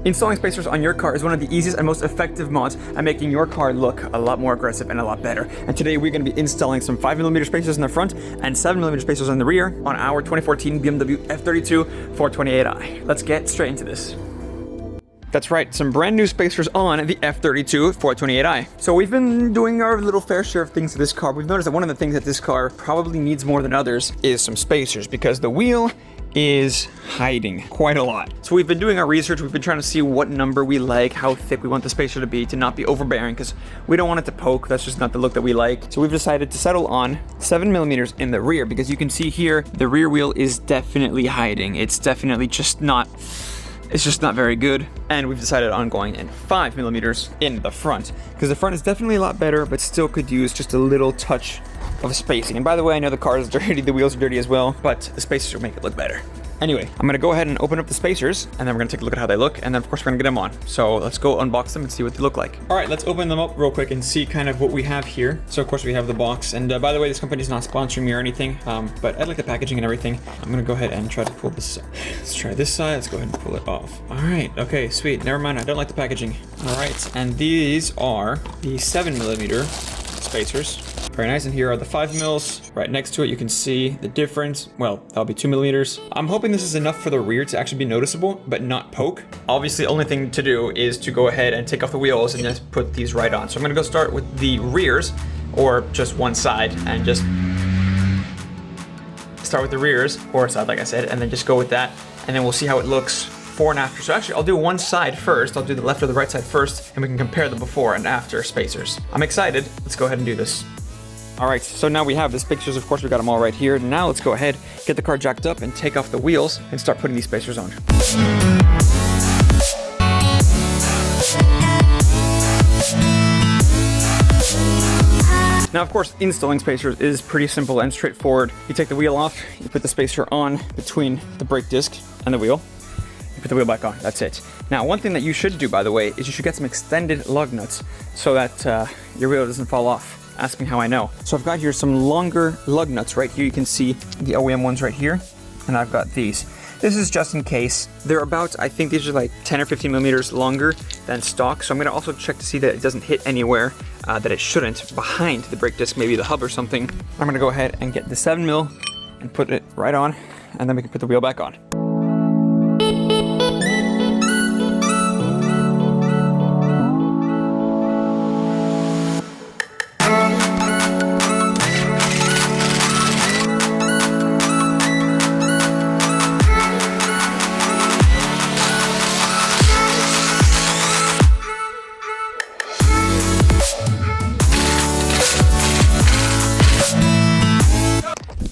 Installing spacers on your car is one of the easiest and most effective mods at making your car look a lot more aggressive and a lot better. And today we're going to be installing some 5mm spacers in the front and 7mm spacers in the rear on our 2014 BMW F32 428i. Let's get straight into this. That's right, some brand new spacers on the F32 428i. So we've been doing our little fair share of things to this car. We've noticed that one of the things that this car probably needs more than others is some spacers, because the wheel is hiding quite a lot. So we've been doing our research. We've been trying to see what number we like, how thick we want the spacer to be, to not be overbearing, because we don't want it to poke. That's just not the look that we like. So we've decided to settle on 7mm in the rear, because you can see here the rear wheel is definitely hiding. It's definitely just not very good. And we've decided on going in 5mm in the front, because the front is definitely a lot better, but still could use just a little touch of spacing. And by the way, I know the car is dirty, the wheels are dirty as well, but the spacers will make it look better. Anyway, I'm gonna go ahead and open up the spacers, and then we're gonna take a look at how they look, and then of course we're gonna get them on. So let's go unbox them and see what they look like. All right, let's open them up real quick and see kind of what we have here. So of course we have the box, and by the way, this company is not sponsoring me or anything, but I like the packaging and everything. I'm gonna go ahead and try to pull this. Let's try this side. Let's go ahead and pull it off. All right, okay, sweet. Never mind, I don't like the packaging. All right, and these are the 7mm spacers. Very nice, and here are the 5mm. Right next to it, you can see the difference. Well, that'll be 2mm. I'm hoping this is enough for the rear to actually be noticeable, but not poke. Obviously, the only thing to do is to go ahead and take off the wheels and just put these right on. So I'm gonna go start with the rears, or just one side, and just start with the rears, or side, like I said, and then just go with that, and then we'll see how it looks before and after. So actually, I'll do one side first. I'll do the left or the right side first, and we can compare the before and after spacers. I'm excited. Let's go ahead and do this. All right, so now we have the spacers. Of course, we got them all right here. Now let's go ahead, get the car jacked up, and take off the wheels and start putting these spacers on. Now, of course, installing spacers is pretty simple and straightforward. You take the wheel off, you put the spacer on between the brake disc and the wheel. You put the wheel back on, that's it. Now, one thing that you should do, by the way, is you should get some extended lug nuts so that your wheel doesn't fall off. Ask me how I know. So I've got here some longer lug nuts right here. You can see the OEM ones right here, and I've got these. This is just in case. They're about, I think these are like 10 or 15mm longer than stock. So I'm gonna also check to see that it doesn't hit anywhere that it shouldn't behind the brake disc, maybe the hub or something. I'm gonna go ahead and get the 7mm and put it right on, and then we can put the wheel back on.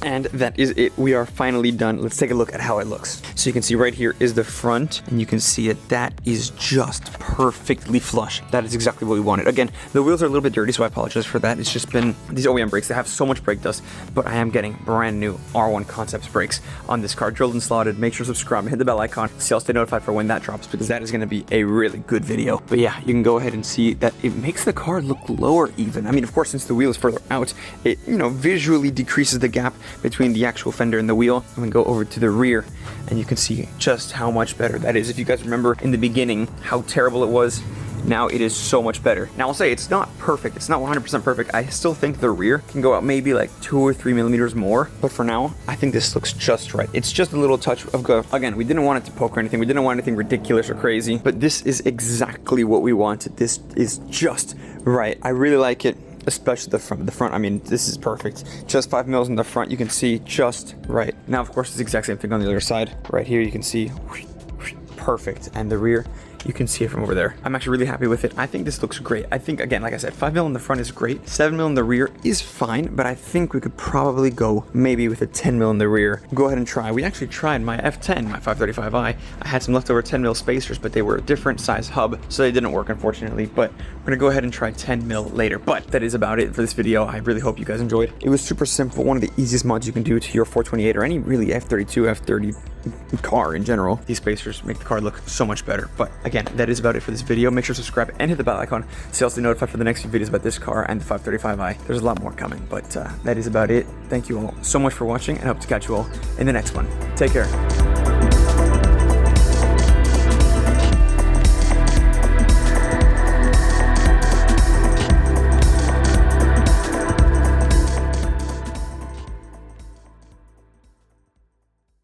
And that is it. We are finally done. Let's take a look at how it looks. So you can see right here is the front, and you can see that is just perfectly flush. That is exactly what we wanted. Again, the wheels are a little bit dirty, so I apologize for that. It's just been these OEM brakes. They have so much brake dust, but I am getting brand new R1 Concepts brakes on this car, drilled and slotted. Make sure to subscribe and hit the bell icon so you'll stay notified for when that drops, because that is going to be a really good video. But yeah, you can go ahead and see that it makes the car look lower even. I mean, of course, since the wheel is further out, it, visually decreases the gap between the actual fender and the wheel. I'm gonna go over to the rear, and you can see just how much better that is. If you guys remember in the beginning how terrible it was, now it is so much better. Now I'll say it's not perfect, it's not 100% perfect. I still think the rear can go out maybe like 2 or 3mm more, but for now I think this looks just right. It's just a little touch of go. Again, we didn't want it to poke or anything, we didn't want anything ridiculous or crazy, but this is exactly what we wanted. This is just right. I really like it. Especially the front. I mean, this is perfect. Just 5mm in the front, you can see just right. Now, of course, it's the exact same thing on the other side. Right here, you can see perfect. And the rear, you can see it from over there. I'm actually really happy with it. I think this looks great. I think, again, like I said, 5mm in the front is great. 7mm in the rear is fine, but I think we could probably go maybe with a 10mm in the rear. Go ahead and try. We actually tried my F10, my 535i. I had some leftover 10mm spacers, but they were a different size hub, so they didn't work, unfortunately. But we're gonna go ahead and try 10mm later. But that is about it for this video. I really hope you guys enjoyed. It was super simple. One of the easiest mods you can do to your 428 or any really F32, F30 car in general. These spacers make the car look so much better. But again, that is about it for this video. Make sure to subscribe and hit the bell icon so you'll stay notified for the next few videos about this car and the 535i. There's a lot more coming, but that is about it. Thank you all so much for watching, and I hope to catch you all in the next one. Take care.